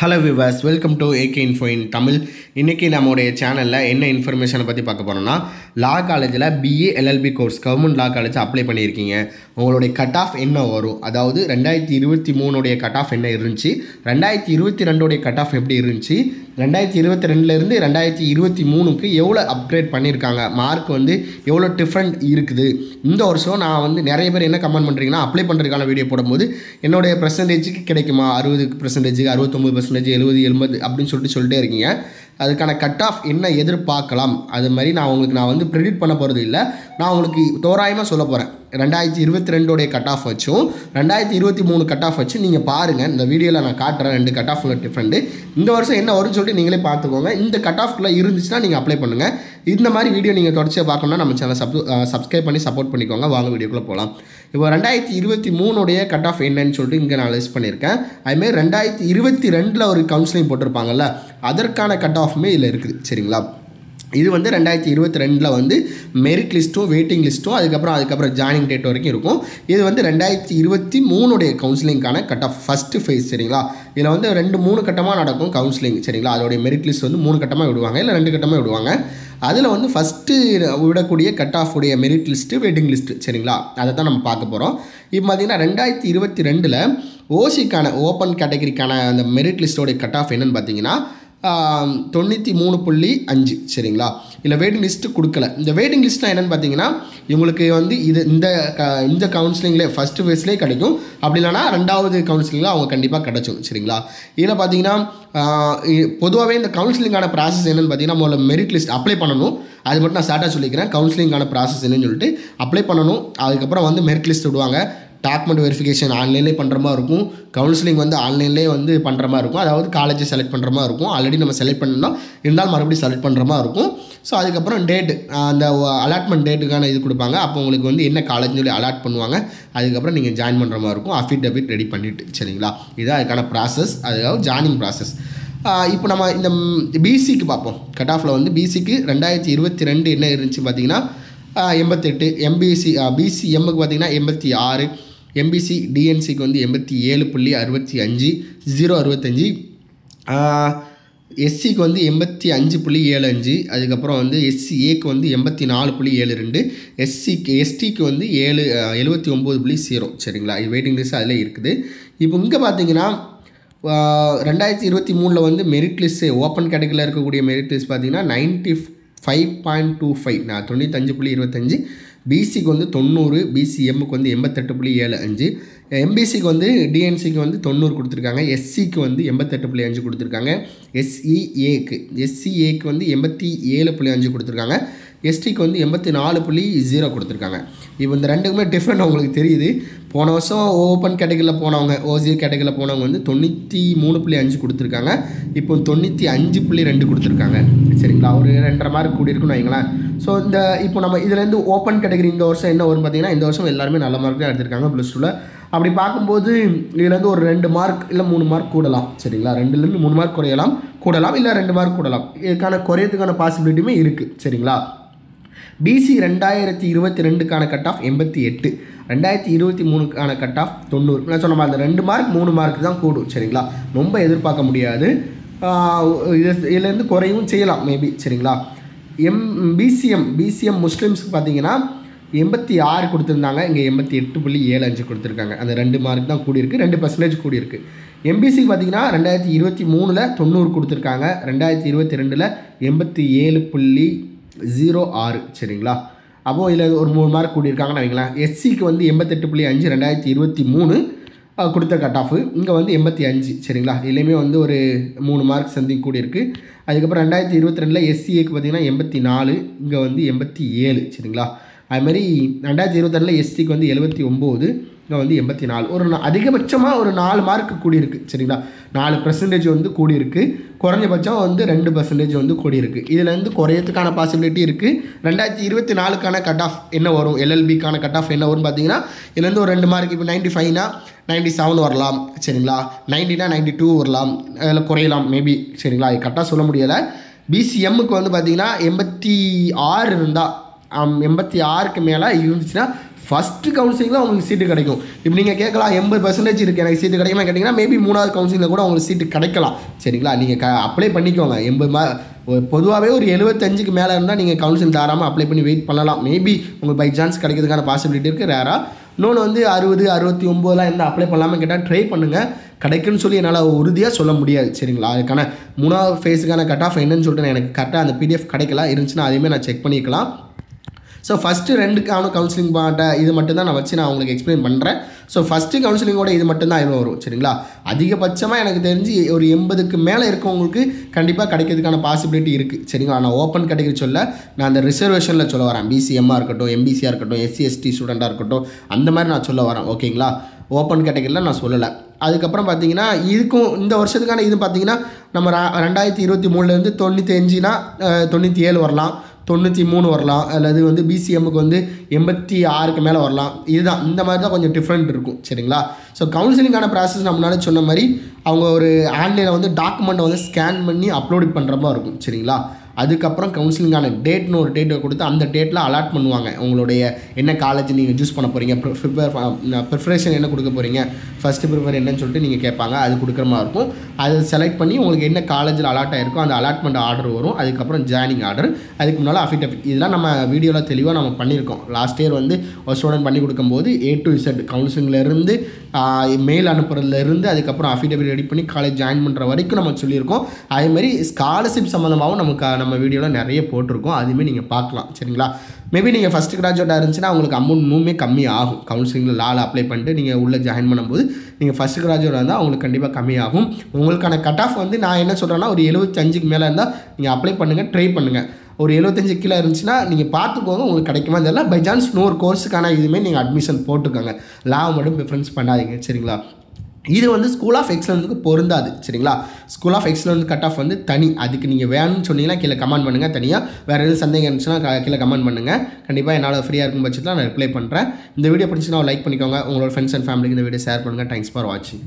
Hello Vilas, welcome to AK info இன் தமிழ். இன்றைக்கி நம்மளுடைய சேனலில் என்ன இன்ஃபர்மேஷனை பற்றி பார்க்க போகிறோம்னா, லா காலேஜில் BA LLB course government law college apply பண்ணியிருக்கீங்க. உங்களுடைய கட் ஆஃப் என்ன வரும், அதாவது 2023 கட் ஆஃப் என்ன இருந்துச்சு, 2022 கட் ஆஃப் எப்படி இருந்துச்சு, 2022லேருந்து 2023க்கு எவ்வளோ அப்கிரேட் பண்ணியிருக்காங்க, மார்க் வந்து எவ்வளோ டிஃப்ரெண்ட் இருக்குது. இந்த வருஷம் நான் வந்து நிறைய பேர் என்ன கமெண்ட் பண்ணுறீங்கன்னா, அப்ளை பண்ணுறதுக்கான வீடியோ போடும்போது என்னுடைய பர்சன்டேஜுக்கு கிடைக்குமா, 60%, 69%, 70, 80 அப்படின்னு சொல்லிட்டே இருக்கீங்க. அதுக்கான கட் ஆஃப் என்ன எதிர்பார்க்கலாம், அது மாதிரி நான் வந்து ப்ரெடிக்ட் பண்ண போகிறது இல்லை. நான் உங்களுக்கு தோராயமாக சொல்ல போகிறேன். 2022 கட் ஆஃப் வச்சும் 2023 கட் ஆஃப் வச்சு நீங்கள் பாருங்கள். இந்த வீடியோவில் நான் காட்டுறேன் 2 கட் ஆஃப் டிஃப்ரெண்ட்டு. இந்த வருஷம் என்ன வரும்னு சொல்லிட்டு நீங்களே பார்த்துக்கோங்க. இந்த கட் ஆஃப்குள்ளே இருந்துச்சுன்னா நீங்கள் அப்ளை பண்ணுங்கள். இந்த மாதிரி வீடியோ நீங்கள் தொடர்ச்சியாக பார்க்கணுன்னா நம்ம சேனலை சப்ஸ்கிரைப் பண்ணி சப்போர்ட் பண்ணிக்கோங்க. வாங்க வீடியோக்குள்ளே போகலாம். இப்போ 2023 கட் ஆஃப் என்னன்னு சொல்லிட்டு இங்கே நான் லிஸ்ட் பண்ணியிருக்கேன். அதுமாரி 2022 ஒரு கவுன்சிலிங் போட்டிருப்பாங்கல்ல, அதற்கான கட் ஆஃபுமே இதில் இருக்குது. சரிங்களா? இது வந்து 2022 வந்து மெரிட் லிஸ்ட்டும் வெயிட்டிங் லிஸ்ட்டும் அதுக்கப்புறம் ஜாயினிங் டேட் வரைக்கும் இருக்கும். இது வந்து 2023 கவுன்சிலிங்கான கட் ஆஃப் ஃபஸ்ட்டு ஃபேஸ். சரிங்களா? இதில் வந்து 2-3 கட்டமாக நடக்கும் கவுன்சிலிங். சரிங்களா? அதோடைய மெரிட் லிஸ்ட் வந்து 3 கட்டமாக விடுவாங்க, இல்லை 2 கட்டமாக விடுவாங்க. அதில் வந்து ஃபஸ்ட்டு விடக்கூடிய கட் ஆஃப் உடைய மெரிட் லிஸ்ட்டு வெயிட்டிங் லிஸ்ட்டு. சரிங்களா? அதை தான் நம்ம பார்க்க போகிறோம். இப்போ பார்த்திங்கன்னா 2022 ஓசிக்கான ஓப்பன் கேட்டகரிக்கான அந்த மெரிட் லிஸ்ட்டோடைய கட் ஆஃப் என்னென்னு பார்த்தீங்கன்னா 93.5. சரிங்களா? இல்லை வெயிட்டிங் லிஸ்ட்டு கொடுக்கல. இந்த வெயிட்டிங் லிஸ்ட்னால் என்னென்னு பார்த்தீங்கன்னா, இவங்களுக்கு வந்து இந்த கவுன்சிலிங்லேயே ஃபஸ்ட்டு ஃபேஸ்லேயே கிடைக்கும். அப்படி இல்லைனா 2வது கவுன்சிலிங்கில் அவங்க கண்டிப்பாக கிடச்சிடும். சரிங்களா? இதில் பார்த்தீங்கன்னா பொதுவாகவே இந்த கவுன்சிலிங்கான ப்ராசஸ் என்னென்னு பார்த்தீங்கன்னா, முதல்ல மெரிட் லிஸ்ட் அப்ளை பண்ணணும். அது மட்டும் நான் ஸ்டார்ட்டாக சொல்லிக்கிறேன். கவுன்சிலிங்கான ப்ராசஸ் என்னன்னு சொல்லிட்டு அப்ளை பண்ணணும். அதுக்கப்புறம் வந்து மெரிட் லிஸ்ட் விடுவாங்க. டாக்குமெண்ட் வெரிஃபிகேஷன் ஆன்லைன்லேயே பண்ணுற மாதிரி இருக்கும். கவுன்சிலிங் வந்து ஆன்லைன்லேயே வந்து பண்ணுற மாதிரி இருக்கும். அதாவது காலேஜை செலக்ட் பண்ணுற மாதிரி இருக்கும். ஆல்ரெடி நம்ம செலக்ட் பண்ணோம், இருந்தாலும் மறுபடியும் செலக்ட் பண்ணுற மாதிரி இருக்கும். ஸோ அதுக்கப்புறம் டேட்டு, அந்த அலாட்மெண்ட் டேட்டுக்கான இது கொடுப்பாங்க. அப்போ உங்களுக்கு வந்து என்ன காலேஜ்னு சொல்லி அலாட் பண்ணுவாங்க. அதுக்கப்புறம் நீங்கள் ஜாயின் பண்ணுற மாதிரி இருக்கும். அஃபிடவிட் ரெடி பண்ணிவிட்டு. சரிங்களா? இதுதான் அதுக்கான ப்ராசஸ், அதாவது ஜாயினிங் ப்ராசஸ். இப்போ நம்ம இந்த பிசிக்கு பார்ப்போம். கட் ஆஃபில் வந்து பிசிக்கு 2022 என்ன இருந்துச்சு பார்த்தீங்கன்னா 88. எம்பிசி பிசிஎம்முக்கு பார்த்தீங்கன்னா 86. எம்பிசி டிஎன்சிக்கு வந்து 87.65, 0.65. எஸ்சிக்கு வந்து 85.75. அதுக்கப்புறம் வந்து எஸ்சிஏக்கு வந்து 84.72. எஸ்டிக்கு வந்து 79.0. சரிங்களா? வெயிட்டிங் லிஸ்ட் அதில் இருக்குது. இப்போ இங்கே பார்த்தீங்கன்னா 2023 வந்து மெரிட் லிஸ்ட்டு ஓப்பன் கேட்டகரியில் இருக்கக்கூடிய மெரிட் லிஸ்ட் பார்த்தீங்கன்னா 95.25, 95.25. பிசிக்கு வந்து 90, பிசிஎம்முக்கு வந்து 88.75, எம்பிசிக்கு வந்து டிஎன்சிக்கு வந்து 90 கொடுத்துருக்காங்க, எஸ்சிக்கு வந்து 88.5 கொடுத்துருக்காங்க, எஸ்சிஏக்கு வந்து 87.5 கொடுத்துருக்காங்க, எஸ்டிக்கு வந்து 84.0 கொடுத்துருக்காங்க. இப்போ இந்த ரெண்டுக்குமே டிஃப்ரெண்ட் உங்களுக்கு தெரியுது. போன வருஷம் ஓப்பன் கேட்டகரியில் போனவங்க, ஓசி கேட்டகரியில் போனவங்க வந்து 93.5 கொடுத்துருக்காங்க. இப்போ 95.2 கொடுத்துருக்காங்க. சரிங்களா? ஒரு 2.5 மார்க் கூடி இருக்குன்னு வைங்களேன். ஸோ இப்போ நம்ம இதுலேருந்து ஓப்பன் கேட்டகரி இந்த வருஷம் என்ன வரும் பார்த்தீங்கன்னா, இந்த வருஷம் எல்லாருமே நல்ல மார்க் தான் எடுத்திருக்காங்க +2ல். அப்படி பார்க்கும்போது இதுலேருந்து ஒரு 2 மார்க் இல்லை 3 மார்க் கூடலாம். சரிங்களா? 2லேருந்து 3 மார்க் கூடலாம், இல்லை 2 மார்க் கூடலாம். இதுக்கான குறையத்துக்கான பாசிபிலிட்டியுமே இருக்குது. சரிங்களா? பிசி 2022க்கான கட் ஆஃப் 88, 2023க்கான கட் ஆஃப் 90. நான் சொன்ன மாதிரி அந்த 2 மார்க் 3 மார்க் தான் கூடும். சரிங்களா? ரொம்ப எதிர்பார்க்க முடியாது. இதுலேருந்து குறையும் செய்யலாம் மேபி. சரிங்களா? பிசிஎம் முஸ்லீம்ஸுக்கு பார்த்தீங்கன்னா 86 கொடுத்துருந்தாங்க, இங்கே 88.75 கொடுத்துருக்காங்க. அந்த 2 மார்க் தான் கூடியிருக்கு, 2% கூடியிருக்கு. எம்பிசிக்கு பார்த்தீங்கன்னா 2023 90 கொடுத்துருக்காங்க, 2022 87.06. சரிங்களா? அப்போது இதில் ஒரு 3 மார்க் கூடியிருக்காங்கன்னு வைங்களேன். எஸ்சிக்கு வந்து 88.5, 2023 கொடுத்த கட் ஆஃபு, இங்கே வந்து 85. சரிங்களா? இதுலேயுமே வந்து ஒரு 3 மார்க் சம்திங் கூடியிருக்கு. அதுக்கப்புறம் 2022 எஸ்சிஏக்கு பார்த்தீங்கன்னா 84, இங்கே வந்து 87. சரிங்களா? அதுமாதிரி 2022 எஸ்டிக்கு வந்து 79, இங்கே வந்து 84. ஒரு அதிகபட்சமாக ஒரு 4 மார்க் கூடியிருக்கு. சரிங்களா? 4% வந்து கூடியிருக்கு. குறைஞ்சபட்சம் வந்து 2% வந்து கூடியிருக்கு. இதில் வந்து குறையத்துக்கான பாசிபிலிட்டி இருக்குது. 2024க்கான கட் ஆஃப் என்ன வரும், எல்எல்பிக்கான கட் ஆஃப் என்ன வரும்னு பார்த்தீங்கன்னா, இதுலேருந்து ஒரு 2 மார்க், இப்போ 95னா 97 வரலாம். சரிங்களா? 90னா 92 வரலாம், அதில் குறையலாம் மேபி. சரிங்களா? அது கரெக்டாக சொல்ல முடியலை. பிசிஎம்முக்கு வந்து பார்த்தீங்கன்னா 86 இருந்தால் 86க்கு மேலே இருந்துச்சுன்னா ஃபஸ்ட்டு கவுன்சிலிங்கில் உங்களுக்கு சீட்டு கிடைக்கும். இப்போ நீங்கள் கேட்கலாம் 80% இருக்குது எனக்கு சீட்டு கிடைக்குமா கேட்டிங்கன்னா மேபி 3வது கவுன்சிலிங்கில் கூட உங்களுக்கு சீட்டு கிடைக்கலாம். சரிங்களா, நீங்கள் அப்ளை பண்ணிக்கோங்க. 80 பொதுவாகவே ஒரு 75க்கு மேலே இருந்தால் நீங்கள் கவுன்சிலிங் தாராமல் அப்ளை பண்ணி வெயிட் பண்ணலாம். மேபி உங்களுக்கு பை சான்ஸ் கிடைக்கிறதுக்கான பாசிபிலிட்டி இருக்குது, ரேராக. இன்னொன்று வந்து 60, 69 இருந்தால் அப்ளை பண்ணலாமல் கேட்டால் ட்ரை பண்ணுங்கள். கிடைக்குன்னு சொல்லி என்னால் உறுதியாக சொல்ல முடியாது. சரிங்களா, அதுக்கான 3வது ஃபேஸுக்கான கட் ஆஃப் என்னன்னு சொல்லிட்டு எனக்கு கரெக்டாக அந்த PDF கிடைக்கல, இருந்துச்சுன்னா அதையுமே நான் செக் பண்ணிக்கலாம். ஸோ ஃபஸ்ட்டு 2க்கான கவுன்சிலிங் பாட்டை இது மட்டும்தான் நான் வச்சு நான் உங்களுக்கு எக்ஸ்பிளைன் பண்ணுறேன். ஸோ ஃபஸ்ட்டு கவுன்சிலிங்கோட இது மட்டும்தான் இது வரும். சரிங்களா, அதிகபட்சமாக எனக்கு தெரிஞ்சு ஒரு 80க்கு மேலே இருக்கவங்களுக்கு கண்டிப்பாக கிடைக்கிறதுக்கான பாசிபிலிட்டி இருக்குது. சரிங்களா, நான் ஓப்பன் கேட்டகரி சொல்ல, நான் அந்த ரிசர்வேஷனில் சொல்ல வரேன். BCMஆ இருக்கட்டும், MBCயாக இருக்கட்டும், SC ST ஸ்டூடெண்ட்டாக இருக்கட்டும், அந்த மாதிரி நான் சொல்ல வரேன். ஓகேங்களா, ஓப்பன் கேட்டகரியில் நான் சொல்லலை. அதுக்கப்புறம் பார்த்தீங்கன்னா இதுக்கும் இந்த வருஷத்துக்கான இது பார்த்தீங்கன்னா நம்ம 2023லேருந்து 95னா 97 வரலாம், 93 வரலாம், அல்லது வந்து BCMக்கு வந்து 86க்கு மேலே வரலாம். இதுதான், இந்த மாதிரி தான் கொஞ்சம் டிஃப்ரெண்ட் இருக்கும். சரிங்களா, ஸோ கவுன்சிலிங்கான ப்ராசஸ் நான் முன்னாடி சொன்ன மாதிரி அவங்க ஒரு ஆன்லைனில் வந்து டாக்குமெண்ட்டை வந்து ஸ்கேன் பண்ணி அப்லோட் பண்ணுற மாதிரி இருக்கும். சரிங்களா, அதுக்கப்புறம் கவுன்சிலிங்கான டேட்னு ஒரு டேட்டை கொடுத்து அந்த டேட்டில் அலாட் பண்ணுவாங்க. உங்களுடைய என்ன காலேஜ் நீங்கள் சூஸ் பண்ண போகிறீங்க, ப்ரிஃபரேஷன் என்ன கொடுக்க போகிறீங்க, ஃபஸ்ட்டு ப்ரிஃபர் என்னன்னு சொல்லிட்டு நீங்கள் கேட்பாங்க. அது கொடுக்குற மாதிரி இருக்கும். அதை செலக்ட் பண்ணி உங்களுக்கு என்ன காலேஜில் அலாட் ஆகிருக்கோ அந்த அலாட்மெண்ட் ஆர்டர் வரும். அதுக்கப்புறம் ஜாயினிங் ஆர்டர், அதுக்கு முன்னால் அஃபிடவிட். இதெல்லாம் நம்ம வீடியோவில் தெளிவாக நம்ம பண்ணியிருக்கோம். லாஸ்ட் இயர் வந்து ஒரு ஸ்டூடெண்ட் பண்ணி கொடுக்கும்போது A to Z கவுன்சிலிங்லேருந்து மெயில் அனுப்புறதுலேருந்து அதுக்கப்புறம் அஃபிடவிட் ரெடி பண்ணி காலேஜ் ஜாயின் பண்ணுற வரைக்கும் நம்ம சொல்லியிருக்கோம். அதேமாதிரி ஸ்காலர்ஷிப் சம்மந்தமாகவும் நம்ம வீடியோவில் நிறைய போட்டிருக்கோம், அதுவுமே நீங்கள் பார்க்கலாம். சரிங்களா, மேபி நீங்கள் ஃபஸ்ட்டு கிராஜுவேட்டாக இருந்துச்சுன்னா உங்களுக்கு அமௌண்ட் இன்னுமே கம்மி ஆகும். கவுன்சிலிங்கில் லாவில் அப்ளை பண்ணிட்டு நீங்கள் உள்ளே ஜாயின் பண்ணும்போது நீங்கள் ஃபஸ்ட்டு கிராஜுவேட்டாக இருந்தால் அவங்களுக்கு கண்டிப்பாக கம்மியாகும். உங்களுக்கான கட் ஆஃப் வந்து நான் என்ன சொல்கிறேன்னா ஒரு 75க்கு மேலே இருந்தால் நீங்கள் அப்ளை பண்ணுங்கள், ட்ரை பண்ணுங்கள். ஒரு 75 கீழே இருந்துச்சுன்னா நீங்கள் பார்த்துக்கோங்க உங்களுக்கு கிடைக்குமா தெரியல. பை சான்ஸ் இன்னொரு கோர்ஸுக்கான இதுவுமே நீங்கள் அட்மிஷன் போட்டுக்கோங்க. லாவை மட்டும் ப்ரிஃபரன்ஸ் பண்ணாதீங்க. சரிங்களா, இது வந்து ஸ்கூல் ஆஃப் எக்ஸலன்ஸுக்கு பொருந்தாது. சரிங்களா, school of excellence cut off வந்து தனி. அதுக்கு நீங்கள் வேணும்னு சொன்னீங்கன்னா கீழே கமெண்ட் பண்ணுங்கள். தனியாக வேறு எதுவும் சந்தேகம் இருந்துச்சுன்னா கீழே கமெண்ட் பண்ணுங்கள். கண்டிப்பாக என்னால் ஃப்ரீயாக இருக்கும் பட்சத்தில் நான் ரிப்ளை பண்ணுறேன். இந்த வீடியோ பிடிச்சினா லைக் பண்ணிக்கோங்க. உங்களோட ஃப்ரெண்ட்ஸ் அண்ட் ஃபேமிலிக்கு இந்த வீடியோ ஷேர் பண்ணுங்கள். தேங்க்ஸ் ஃபார் வாட்சிங்.